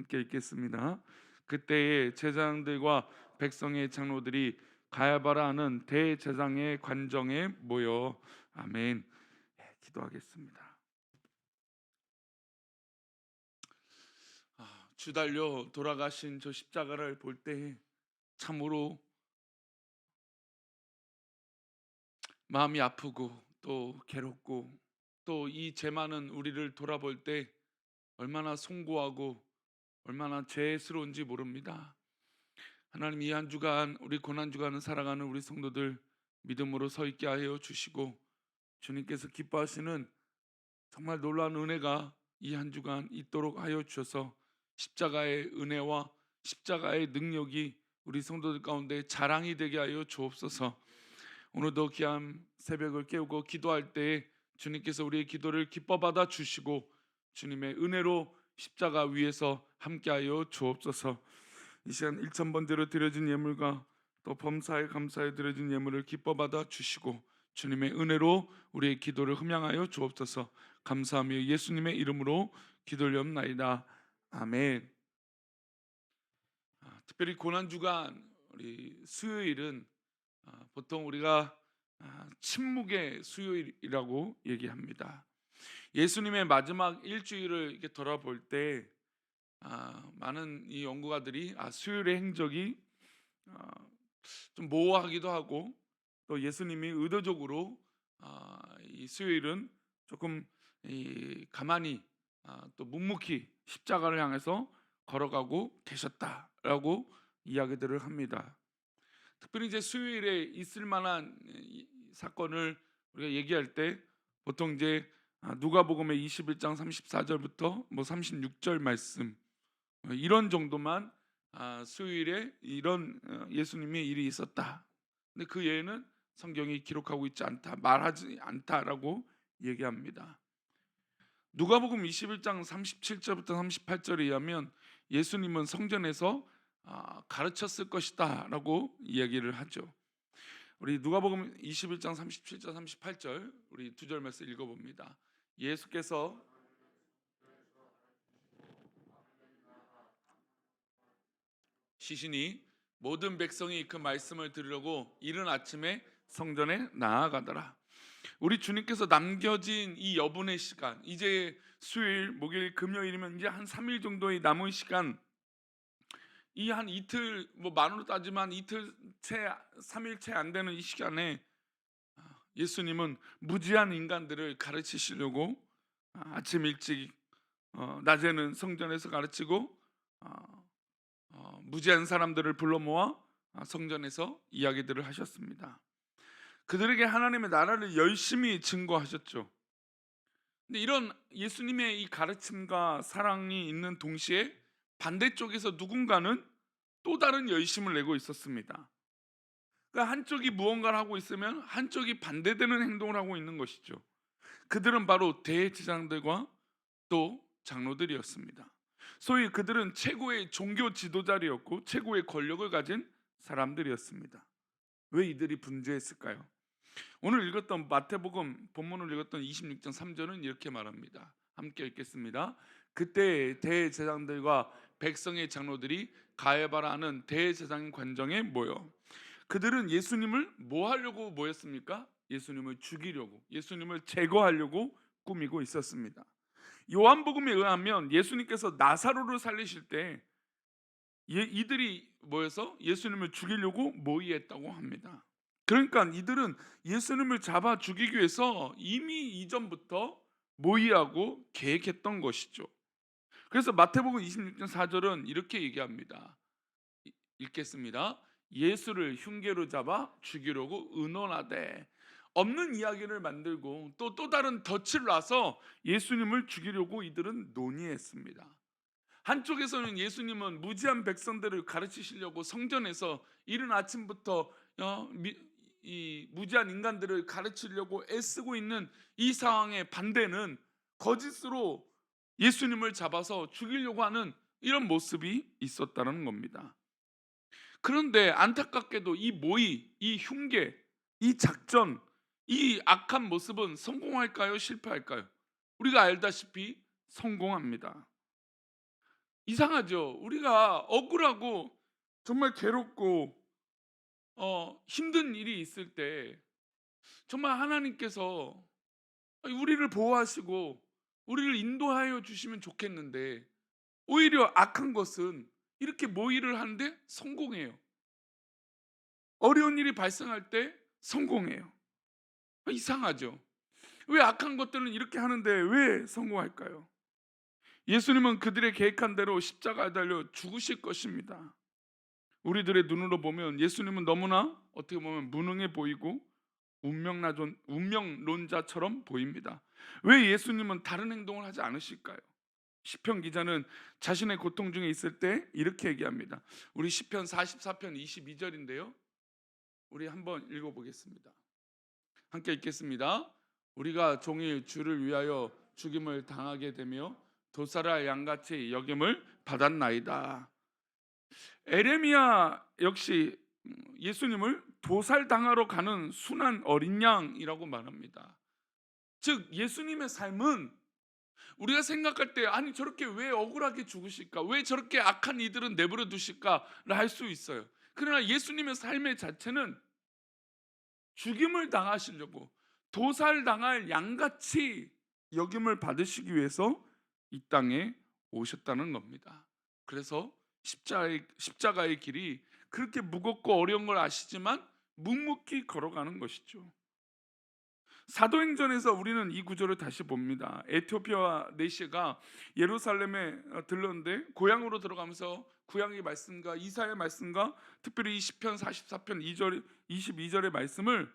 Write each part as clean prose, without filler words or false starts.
함께 읽겠습니다. 그때에 제사장들과 백성의 장로들이 가야바라 하는 대제사장의 관정에 모여 아멘. 기도하겠습니다. 주달려 돌아가신 저 십자가를 볼 때 참으로 마음이 아프고 또 괴롭고, 또 이 죄 많은 우리를 돌아볼 때 얼마나 송구하고 얼마나 죄스러운지 모릅니다. 하나님, 이 한 주간 우리 고난 주간을 살아가는 우리 성도들 믿음으로 서 있게 하여 주시고, 주님께서 기뻐하시는 정말 놀라운 은혜가 이 한 주간 있도록 하여 주셔서 십자가의 은혜와 십자가의 능력이 우리 성도들 가운데 자랑이 되게 하여 주옵소서. 오늘도 귀한 새벽을 깨우고 기도할 때 주님께서 우리의 기도를 기뻐 받아 주시고 주님의 은혜로 십자가 위에서 함께하여 주옵소서. 이 시간 1,000번대로 드려진 예물과 또 범사에 감사에 드려진 예물을 기뻐 받아 주시고 주님의 은혜로 우리의 기도를 흠양하여 주옵소서. 감사하며 예수님의 이름으로 기도올리옵나이다. 아멘. 특별히 고난주간 우리 수요일은 보통 우리가 침묵의 수요일이라고 얘기합니다. 예수님의 마지막 일주일을 이렇게 돌아볼 때 많은 이 연구가들이 수요일의 행적이 아, 좀 모호하기도 하고, 또 예수님이 의도적으로 이 수요일은 조금 가만히 또 묵묵히 십자가를 향해서 걸어가고 계셨다라고 이야기들을 합니다. 특별히 이제 수요일에 있을 만한 이 사건을 우리가 얘기할 때 보통 이제 누가복음의 21장 34절부터 뭐 36절 말씀, 이런 정도만 수요일에 이런 예수님의 일이 있었다. 근데 그 외에는 성경이 기록하고 있지 않다, 말하지 않다라고 얘기합니다. 누가복음 21장 37절부터 38절에 의하면 예수님은 성전에서 가르쳤을 것이다라고 이야기를 하죠. 우리 누가복음 21장 37절 38절 우리 두 절 말씀 읽어봅니다. 예수께서 시신이 모든 백성이 그 말씀을 들으려고 이른 아침에 성전에 나아가더라. 우리 주님께서 남겨진 이 여분의 시간, 이제 수요일, 목요일, 금요일이면 이제 한 3일 정도의 남은 시간, 이 한 이틀, 뭐 만으로 따지면 이틀 채 3일 채 안 되는 이 시간에 예수님은 무지한 인간들을 가르치시려고 아침 일찍 낮에는 성전에서 가르치고 무지한 사람들을 불러 모아 성전에서 이야기들을 하셨습니다. 그들에게 하나님의 나라를 열심히 증거하셨죠. 근데 이런 예수님의 이 가르침과 사랑이 있는 동시에 반대쪽에서 누군가는 또 다른 열심을 내고 있었습니다. 그러니까 한쪽이 무언가를 하고 있으면 한쪽이 반대되는 행동을 하고 있는 것이죠. 그들은 바로 대제사장들과 또 장로들이었습니다. 소위 그들은 최고의 종교 지도자리였고 최고의 권력을 가진 사람들이었습니다. 왜 이들이 분주했을까요? 오늘 읽었던 마태복음 본문을 읽었던 26장 3절은 이렇게 말합니다. 함께 읽겠습니다. 그때 대제사장들과 백성의 장로들이 가야바라 하는 대제사장 관정에 모여, 그들은 예수님을 뭐 하려고 모였습니까? 예수님을 죽이려고, 예수님을 제거하려고 꾸미고 있었습니다. 요한복음에 의하면 예수님께서 나사로를 살리실 때 이들이 모여서 예수님을 죽이려고 모의했다고 합니다. 그러니까 이들은 예수님을 잡아 죽이기 위해서 이미 이전부터 모의하고 계획했던 것이죠. 그래서 마태복음 26장 4절은 이렇게 얘기합니다. 읽겠습니다. 예수를 흉계로 잡아 죽이려고 의논하되, 없는 이야기를 만들고 또 다른 덫을 놔서 예수님을 죽이려고 이들은 논의했습니다. 한쪽에서는 예수님은 무지한 백성들을 가르치시려고 성전에서 이른 아침부터 이 무지한 인간들을 가르치려고 애쓰고 있는 이 상황의 반대는 거짓으로 예수님을 잡아서 죽이려고 하는 이런 모습이 있었다는 겁니다. 그런데 안타깝게도 이 모의, 이 흉계, 이 작전, 이 악한 모습은 성공할까요? 실패할까요? 우리가 알다시피 성공합니다. 이상하죠. 우리가 억울하고 정말 괴롭고 힘든 일이 있을 때 정말 하나님께서 우리를 보호하시고 우리를 인도하여 주시면 좋겠는데, 오히려 악한 것은 이렇게 모의를 하는데 성공해요. 어려운 일이 발생할 때 성공해요. 이상하죠. 왜 악한 것들은 이렇게 하는데 왜 성공할까요? 예수님은 그들의 계획한 대로 십자가에 달려 죽으실 것입니다. 우리들의 눈으로 보면 예수님은 너무나 어떻게 보면 무능해 보이고 운명론자처럼 보입니다. 왜 예수님은 다른 행동을 하지 않으실까요? 시편 기자는 자신의 고통 중에 있을 때 이렇게 얘기합니다. 우리 시편 44편 22절인데요. 우리 한번 읽어보겠습니다. 함께 읽겠습니다. 우리가 종일 주를 위하여 죽임을 당하게 되며 도살할 양같이 여김을 받았나이다. 에레미야 역시 예수님을 도살당하러 가는 순한 어린 양이라고 말합니다. 즉 예수님의 삶은 우리가 생각할 때 아니 저렇게 왜 억울하게 죽으실까? 왜 저렇게 악한 이들은 내버려 두실까를 할 수 있어요. 그러나 예수님의 삶의 자체는 죽임을 당하시려고 도살당할 양같이 여김을 받으시기 위해서 이 땅에 오셨다는 겁니다. 그래서 십자가의 길이 그렇게 무겁고 어려운 걸 아시지만 묵묵히 걸어가는 것이죠. 사도행전에서 우리는 이 구절을 다시 봅니다. 에티오피아 내시가 예루살렘에 들렀는데 고향으로 들어가면서 구약의 말씀과 이사야의 말씀과 특별히 이 시편 44편 2절 22절의 말씀을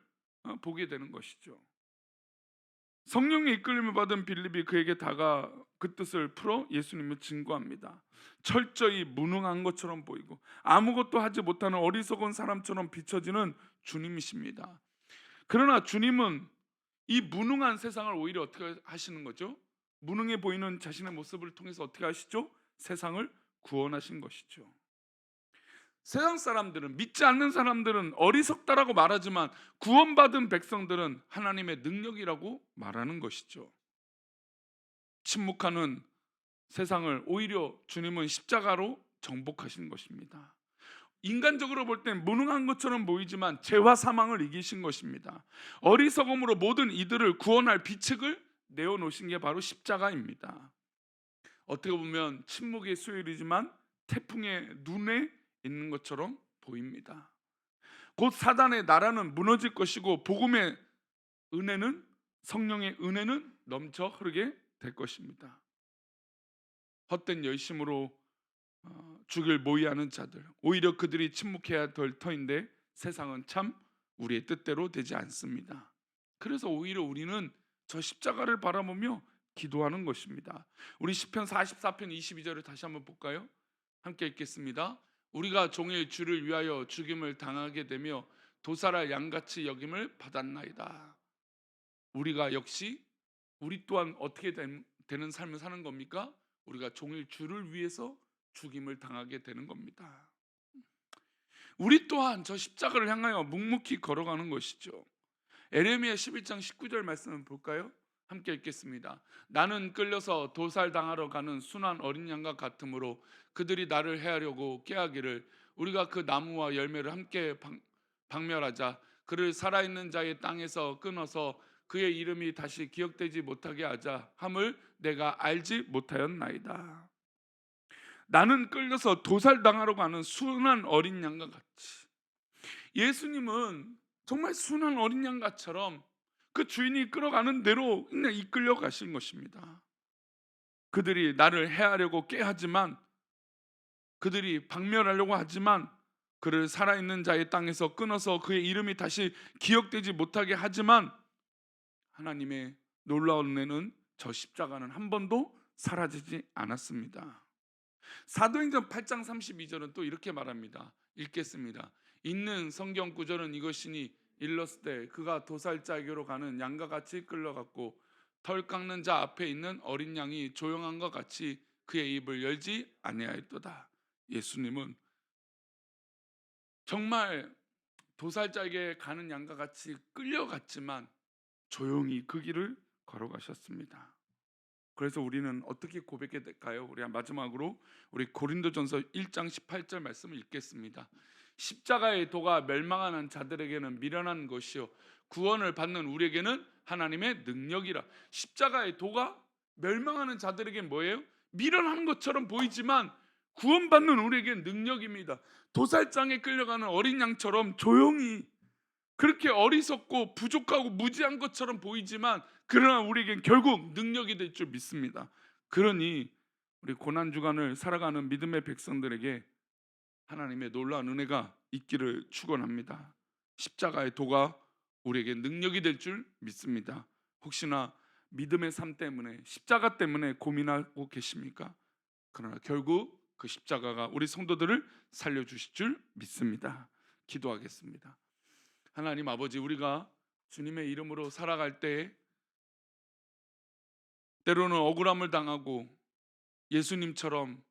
보게 되는 것이죠. 성령의 이끌림을 받은 빌립이 그에게 다가 그 뜻을 풀어 예수님을 증거합니다. 철저히 무능한 것처럼 보이고 아무것도 하지 못하는 어리석은 사람처럼 비춰지는 주님이십니다. 그러나 주님은 이 무능한 세상을 오히려 어떻게 하시는 거죠? 무능해 보이는 자신의 모습을 통해서 어떻게 하시죠? 세상을 구원하신 것이죠. 세상 사람들은, 믿지 않는 사람들은 어리석다라고 말하지만 구원받은 백성들은 하나님의 능력이라고 말하는 것이죠. 침묵하는 세상을 오히려 주님은 십자가로 정복하신 것입니다. 인간적으로 볼 땐 무능한 것처럼 보이지만 죄와 사망을 이기신 것입니다. 어리석음으로 모든 이들을 구원할 비책을 내어놓으신 게 바로 십자가입니다. 어떻게 보면 침묵의 수요일이지만 태풍의 눈에 있는 것처럼 보입니다. 곧 사단의 나라는 무너질 것이고 복음의 은혜는, 성령의 은혜는 넘쳐 흐르게 될 것입니다. 헛된 열심으로 죽일 모의하는 자들, 오히려 그들이 침묵해야 될 터인데 세상은 참 우리의 뜻대로 되지 않습니다. 그래서 오히려 우리는 저 십자가를 바라보며 기도하는 것입니다. 우리 시편 44편 22절을 다시 한번 볼까요? 함께 읽겠습니다. 우리가 종일 주를 위하여 죽임을 당하게 되며 도살할 양같이 여김을 받았나이다. 우리가 역시 우리 또한 어떻게 되는 삶을 사는 겁니까? 우리가 종일 주를 위해서 죽임을 당하게 되는 겁니다. 우리 또한 저 십자가를 향하여 묵묵히 걸어가는 것이죠. 에레미야 11장 19절 말씀을 볼까요? 함께 읽겠습니다. 나는 끌려서 도살당하러 가는 순한 어린 양과 같으므로 그들이 나를 해하려고 꾀하기를 우리가 그 나무와 열매를 함께 박멸하자. 그를 살아있는 자의 땅에서 끊어서 그의 이름이 다시 기억되지 못하게 하자 함을 내가 알지 못하였나이다. 나는 끌려서 도살당하러 가는 순한 어린 양과 같이, 예수님은 정말 순한 어린 양같처럼 그 주인이 끌어가는 대로 그냥 이끌려 가신 것입니다. 그들이 나를 해하려고 꾀하지만, 그들이 박멸하려고 하지만, 그를 살아있는 자의 땅에서 끊어서 그의 이름이 다시 기억되지 못하게 하지만 하나님의 놀라운 은혜는 저 십자가는 한 번도 사라지지 않았습니다. 사도행전 8장 32절은 또 이렇게 말합니다. 읽겠습니다. 있는 성경 구절은 이것이니 일렀을 그가 도살자에게로 가는 양과 같이 끌려갔고 털 깎는 자 앞에 있는 어린 양이 조용한 것 같이 그의 입을 열지 아니하였도다. 예수님은 정말 도살자에게 가는 양과 같이 끌려갔지만 조용히 그 길을 걸어가셨습니다. 그래서 우리는 어떻게 고백해야 될까요? 우리 마지막으로 우리 고린도전서 1장 18절 말씀을 읽겠습니다. 십자가의 도가 멸망하는 자들에게는 미련한 것이요 구원을 받는 우리에게는 하나님의 능력이라. 십자가의 도가 멸망하는 자들에게 뭐예요? 미련한 것처럼 보이지만 구원받는 우리에게는 능력입니다. 도살장에 끌려가는 어린 양처럼 조용히, 그렇게 어리석고 부족하고 무지한 것처럼 보이지만 그러나 우리에겐 결국 능력이 될 줄 믿습니다. 그러니 우리 고난 주간을 살아가는 믿음의 백성들에게 하나님의 놀라운 은혜가 있기를 축원합니다. 십자가의 도가 우리에게 능력이 될 줄 믿습니다. 혹시나 믿음의 삶 때문에, 십자가 때문에 고민하고 계십니까? 그러나 결국 그 십자가가 우리 성도들을 살려주실 줄 믿습니다. 기도하겠습니다. 하나님 아버지, 우리가 주님의 이름으로 살아갈 때 때로는 억울함을 당하고 예수님처럼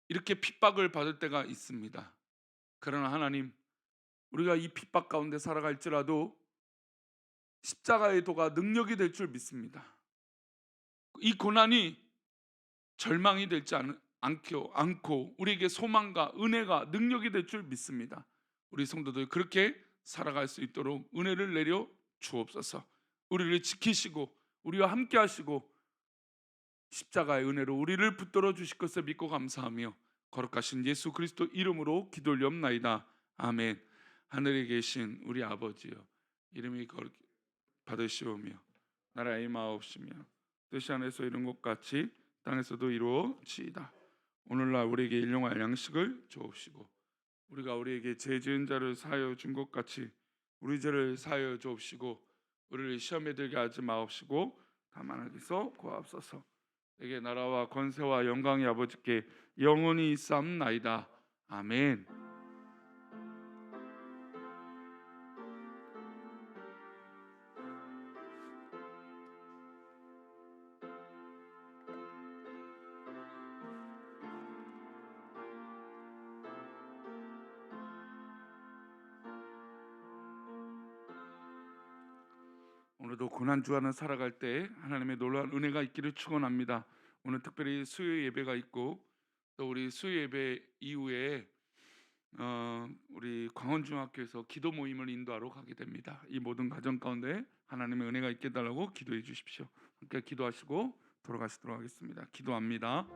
이렇게 핍박을 받을 때가 있습니다. 그러나 하나님, 우리가 이 핍박 가운데 살아갈지라도 십자가의 도가 능력이 될 줄 믿습니다. 이 고난이 절망이 되지 않고 우리에게 소망과 은혜가 능력이 될 줄 믿습니다. 우리 성도들 그렇게 살아갈 수 있도록 은혜를 내려 주옵소서. 우리를 지키시고 우리와 함께 하시고 십자가의 은혜로 우리를 붙들어 주실 것을 믿고 감사하며 거룩하신 예수 그리스도 이름으로 기도 올리옵나이다. 아멘. 하늘에 계신 우리 아버지여, 이름이 거룩 받으시오며 나라의 마옵시며 뜻이 하늘에서 이룬 것 같이 땅에서도 이루어지이다. 오늘날 우리에게 일용할 양식을 주옵시고 우리가 우리에게 죄 지은 자를 사하여 준 것 같이 우리 죄를 사하여 주옵시고 우리를 시험에 들게 하지 마옵시고 다만 악에서 구하옵소서. 내게 나라와 권세와 영광이 아버지께 영원히 있사옵나이다. 아멘. 오늘도 고난 주간을 살아갈 때 하나님의 놀라운 은혜가 있기를 축원합니다. 오늘 특별히 수요 예배가 있고 또 우리 수요 예배 이후에 우리 광원중학교에서 기도 모임을 인도하러 가게 됩니다. 이 모든 가정 가운데 하나님의 은혜가 있게 달라고 기도해 주십시오. 함께 기도하시고 돌아가시도록 하겠습니다. 기도합니다.